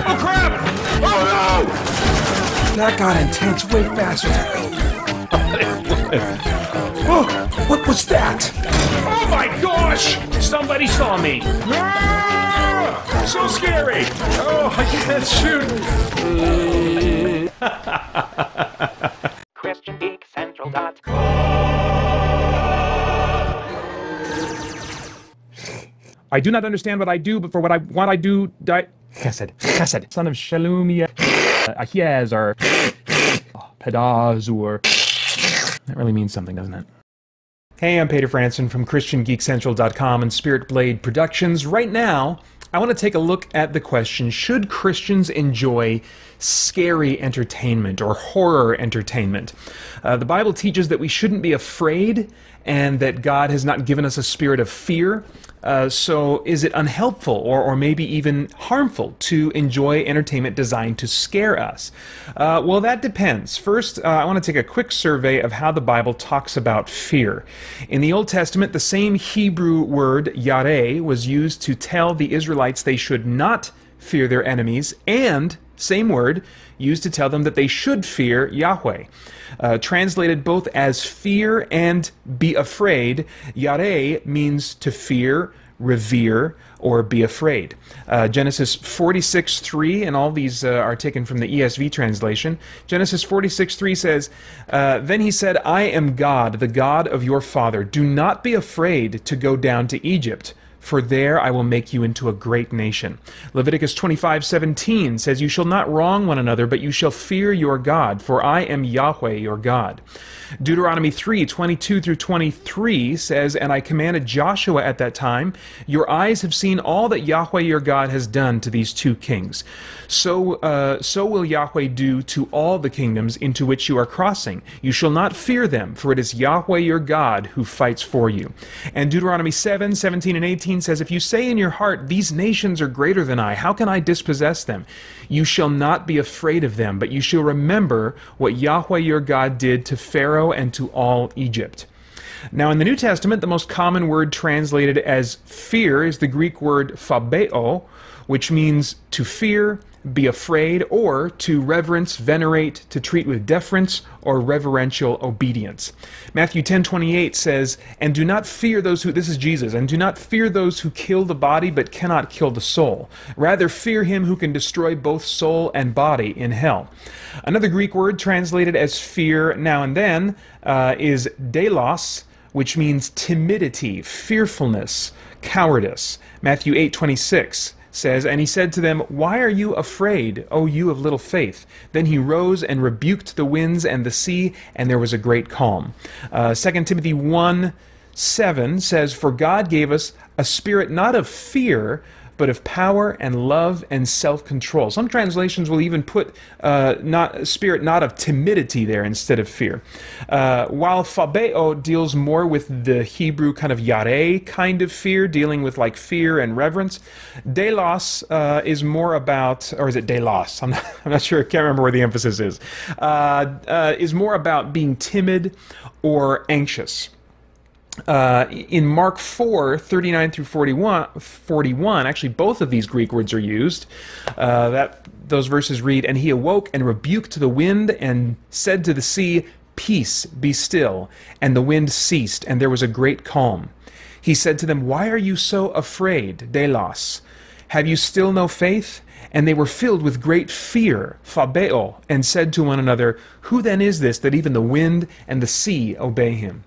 Oh crap! Oh no! That got intense way faster. Oh, what was that? Oh my gosh! Somebody saw me! Ah! So scary! Oh, I can't shoot! I do not understand what I do, but for what I want I do, Chesed, Chesed, son of Shalom, Ahiez, or Pedaz, or... That really means something, doesn't it? Hey, I'm Peter Franson from christiangeekcentral.com and Spirit Blade Productions. Right now, I want to take a look at the question, should Christians enjoy scary entertainment or horror entertainment? The Bible teaches that we shouldn't be afraid and that God has not given us a spirit of fear. So is it unhelpful or maybe even harmful to enjoy entertainment designed to scare us? Well, that depends. First, I want to take a quick survey of how the Bible talks about fear. In the Old Testament, the same Hebrew word, yareh, was used to tell the Israelites they should not fear their enemies, and same word used to tell them that they should fear Yahweh. Translated both as fear and be afraid, yareh means to fear, revere, or be afraid. Genesis 46:3, and all these are taken from the ESV translation. Genesis 46:3 says, Then he said, I am God, the God of your father. Do not be afraid to go down to Egypt, for there I will make you into a great nation. Leviticus 25:17 says, You shall not wrong one another, but you shall fear your God, for I am Yahweh your God. Deuteronomy 3:22-23 says, And I commanded Joshua at that time, Your eyes have seen all that Yahweh your God has done to these two kings. So will Yahweh do to all the kingdoms into which you are crossing. You shall not fear them, for it is Yahweh your God who fights for you. And Deuteronomy 7:17 and 18 says, If you say in your heart, These nations are greater than I, how can I dispossess them? You shall not be afraid of them, but you shall remember what Yahweh your God did to Pharaoh and to all Egypt. Now, in the New Testament, the most common word translated as fear is the Greek word phobeo, which means to fear, be afraid, or to reverence, venerate, to treat with deference, or reverential obedience. Matthew 10:28 says, And do not fear those who, this is Jesus, and do not fear those who kill the body but cannot kill the soul. Rather fear him who can destroy both soul and body in hell. Another Greek word translated as fear now and then is delos, which means timidity, fearfulness, cowardice. Matthew 8:26 says, And he said to them, Why are you afraid, O you of little faith? Then he rose and rebuked the winds and the sea, and there was a great calm. 2 Timothy 1:7 says, For God gave us a spirit not of fear, but of power and love and self-control. Some translations will even put spirit not of timidity there instead of fear. While phobeo deals more with the Hebrew kind of yareh kind of fear, dealing with like fear and reverence, delos is more about, or is it delos? I'm not sure, I can't remember where the emphasis is more about being timid or anxious. In Mark 4:39-41, actually both of these Greek words are used. Those verses read, And he awoke and rebuked the wind and said to the sea, Peace, be still. And the wind ceased, and there was a great calm. He said to them, Why are you so afraid, delos? Have you still no faith? And they were filled with great fear, phobeo, and said to one another, Who then is this that even the wind and the sea obey him?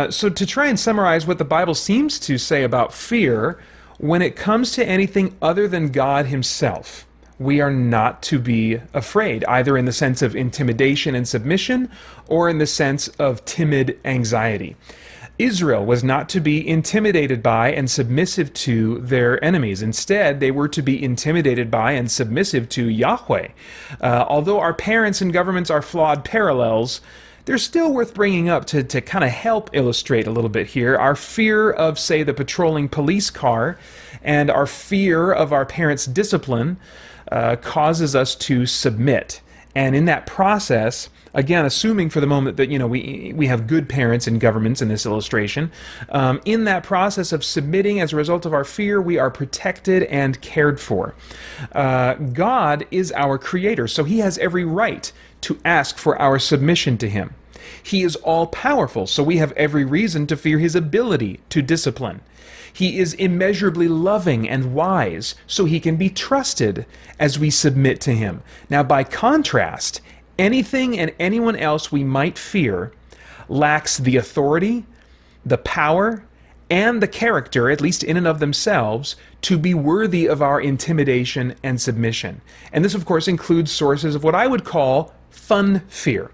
So to try and summarize what the Bible seems to say about fear, when it comes to anything other than God himself, we are not to be afraid, either in the sense of intimidation and submission, or in the sense of timid anxiety. Israel was not to be intimidated by and submissive to their enemies. Instead, they were to be intimidated by and submissive to Yahweh. Although our parents and governments are flawed parallels, they're still worth bringing up to kind of help illustrate a little bit here. Our fear of, say, the patrolling police car and our fear of our parents' discipline causes us to submit And in that process, again, assuming for the moment that, we have good parents and governments in this illustration, in that process of submitting as a result of our fear, we are protected and cared for. God is our creator, so he has every right to ask for our submission to him. He is all-powerful, so we have every reason to fear his ability to discipline. He is immeasurably loving and wise, so he can be trusted as we submit to him. Now, by contrast, anything and anyone else we might fear lacks the authority, the power, and the character, at least in and of themselves, to be worthy of our intimidation and submission. And this, of course, includes sources of what I would call fun fear.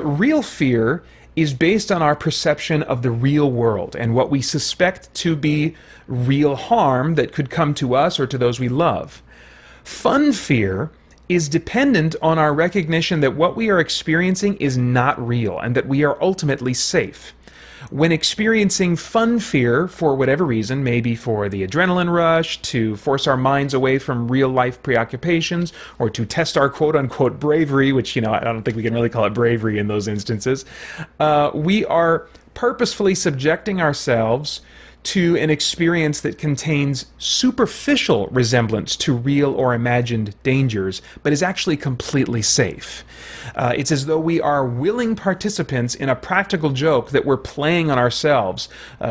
Real fear is based on our perception of the real world and what we suspect to be real harm that could come to us or to those we love. Fun fear is dependent on our recognition that what we are experiencing is not real and that we are ultimately safe. When experiencing fun fear, for whatever reason, maybe for the adrenaline rush, to force our minds away from real-life preoccupations, or to test our quote-unquote bravery, which, I don't think we can really call it bravery in those instances, we are purposefully subjecting ourselves to an experience that contains superficial resemblance to real or imagined dangers, but is actually completely safe. It's as though we are willing participants in a practical joke that we're playing on ourselves,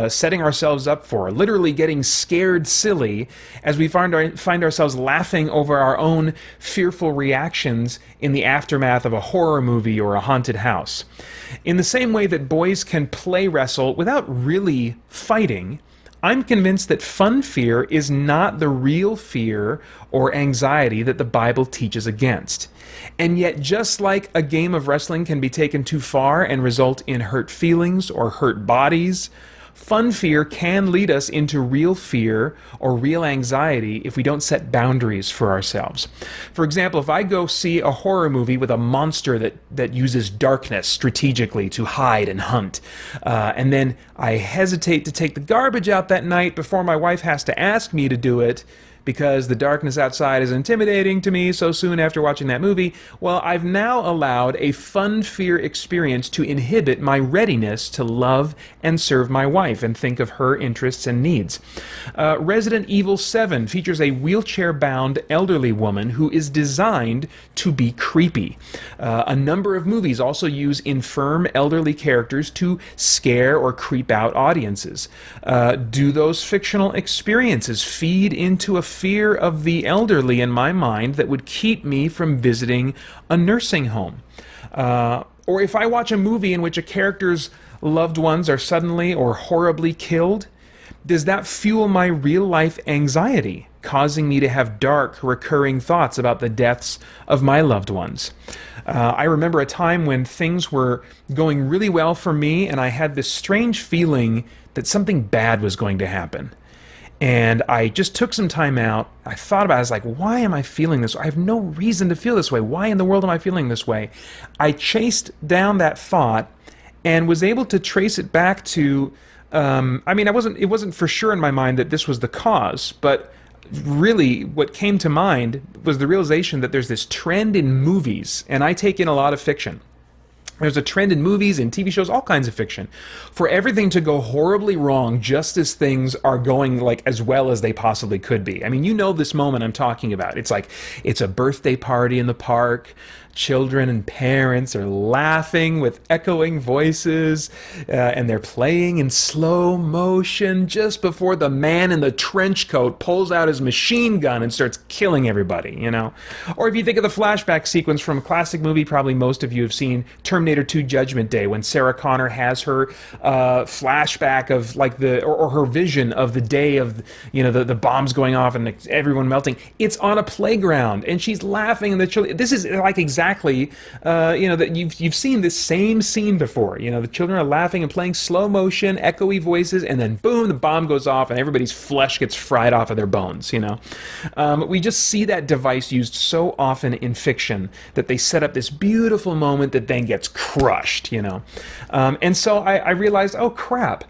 setting ourselves up for, literally getting scared silly as we find ourselves laughing over our own fearful reactions in the aftermath of a horror movie or a haunted house. In the same way that boys can play wrestle without really fighting, I'm convinced that fun fear is not the real fear or anxiety that the Bible teaches against. And yet, just like a game of wrestling can be taken too far and result in hurt feelings or hurt bodies, fun fear can lead us into real fear or real anxiety if we don't set boundaries for ourselves. For example, if I go see a horror movie with a monster that uses darkness strategically to hide and hunt, and then I hesitate to take the garbage out that night before my wife has to ask me to do it, because the darkness outside is intimidating to me so soon after watching that movie, well, I've now allowed a fun fear experience to inhibit my readiness to love and serve my wife and think of her interests and needs. Resident Evil 7 features a wheelchair-bound elderly woman who is designed to be creepy. A number of movies also use infirm elderly characters to scare or creep out audiences. Do those fictional experiences feed into a fear of the elderly in my mind that would keep me from visiting a nursing home? Or if I watch a movie in which a character's loved ones are suddenly or horribly killed, does that fuel my real-life anxiety, causing me to have dark, recurring thoughts about the deaths of my loved ones? I remember a time when things were going really well for me, and I had this strange feeling that something bad was going to happen. And I just took some time out. I thought about it. I was like, why am I feeling this? I have no reason to feel this way. Why in the world am I feeling this way? I chased down that thought and was able to trace it back to, it wasn't for sure in my mind that this was the cause, but really what came to mind was the realization that there's this trend in movies, and I take in a lot of fiction. There's a trend in movies and TV shows, all kinds of fiction, for everything to go horribly wrong just as things are going like as well as they possibly could be. I mean, you know this moment I'm talking about. It's like it's a birthday party in the park. Children and parents are laughing with echoing voices, and they're playing in slow motion just before the man in the trench coat pulls out his machine gun and starts killing everybody, you know? Or if you think of the flashback sequence from a classic movie probably most of you have seen, Terminator 2 Judgment Day, when Sarah Connor has her flashback of like or her vision of the day of, the bombs going off and everyone melting. It's on a playground and she's laughing and the children, this is like exactly that you've seen this same scene before. The children are laughing and playing slow motion, echoey voices, and then boom, the bomb goes off and everybody's flesh gets fried off of their bones. We just see that device used so often in fiction that they set up this beautiful moment that then gets crushed. And so I realized, oh crap.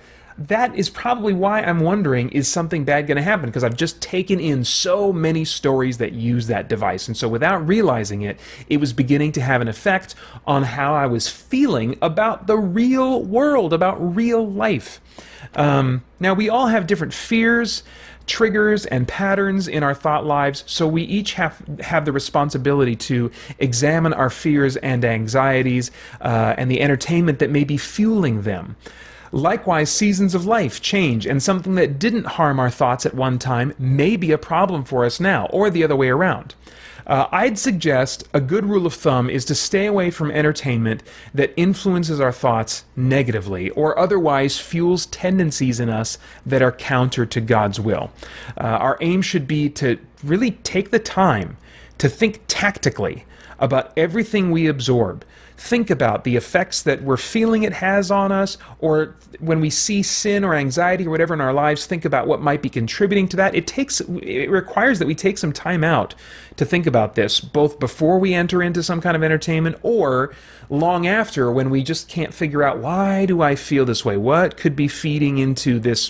that is probably why I'm wondering, is something bad going to happen? Because I've just taken in so many stories that use that device. And so without realizing it, it was beginning to have an effect on how I was feeling about the real world, about real life. Now, we all have different fears, triggers, and patterns in our thought lives, so we each have the responsibility to examine our fears and anxieties and the entertainment that may be fueling them. Likewise, seasons of life change, and something that didn't harm our thoughts at one time may be a problem for us now, or the other way around. I'd suggest a good rule of thumb is to stay away from entertainment that influences our thoughts negatively or otherwise fuels tendencies in us that are counter to God's will. Our aim should be to really take the time to think tactically about everything we absorb. Think about the effects that we're feeling it has on us, or when we see sin or anxiety or whatever in our lives, think about what might be contributing to that. It requires that we take some time out to think about this, both before we enter into some kind of entertainment or long after, when we just can't figure out, why do I feel this way? What could be feeding into this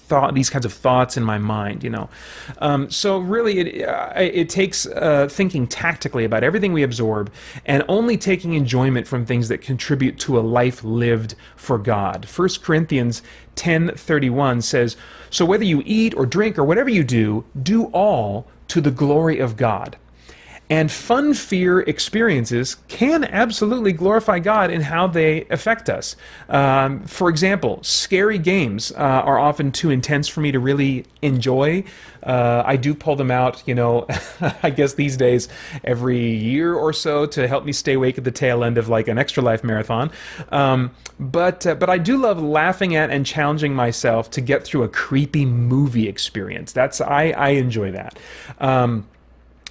thought, these kinds of thoughts in my mind, you know. So really, it takes thinking tactically about everything we absorb and only taking enjoyment from things that contribute to a life lived for God. 1 Corinthians 10:31 says, "So whether you eat or drink or whatever you do all to the glory of God." And fun fear experiences can absolutely glorify God in how they affect us. For example, scary games are often too intense for me to really enjoy. I do pull them out, you know, I guess these days every year or so to help me stay awake at the tail end of like an Extra Life marathon. But I do love laughing at and challenging myself to get through a creepy movie experience. I enjoy that.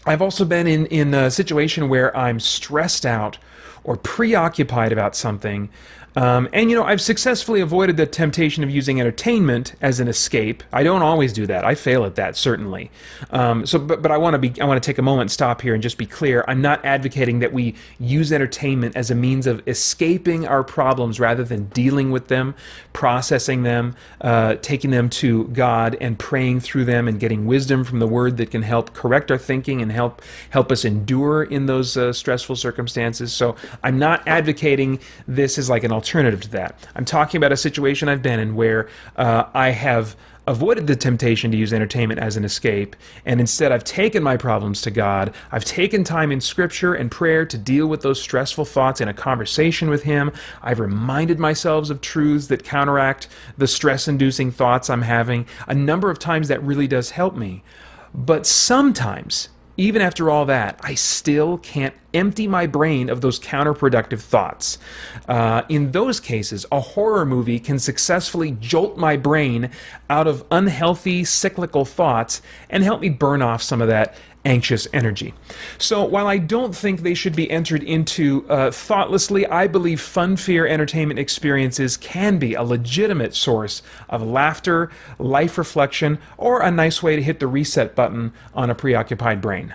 I've also been in a situation where I'm stressed out or preoccupied about something, and you know, I've successfully avoided the temptation of using entertainment as an escape. I don't always do that. I fail at that, certainly. But I want to take a moment, stop here, and just be clear. I'm not advocating that we use entertainment as a means of escaping our problems rather than dealing with them, processing them, taking them to God and praying through them and getting wisdom from the Word that can help correct our thinking and help us endure in those stressful circumstances. So I'm not advocating this as like an alternative to that. I'm talking about a situation I've been in where I have avoided the temptation to use entertainment as an escape, and instead I've taken my problems to God. I've taken time in Scripture and prayer to deal with those stressful thoughts in a conversation with Him. I've reminded myself of truths that counteract the stress-inducing thoughts I'm having. A number of times that really does help me. But sometimes, even after all that, I still can't empty my brain of those counterproductive thoughts. In those cases, a horror movie can successfully jolt my brain out of unhealthy, cyclical thoughts and help me burn off some of that anxious energy. So while I don't think they should be entered into thoughtlessly, I believe fun fear entertainment experiences can be a legitimate source of laughter, life reflection, or a nice way to hit the reset button on a preoccupied brain.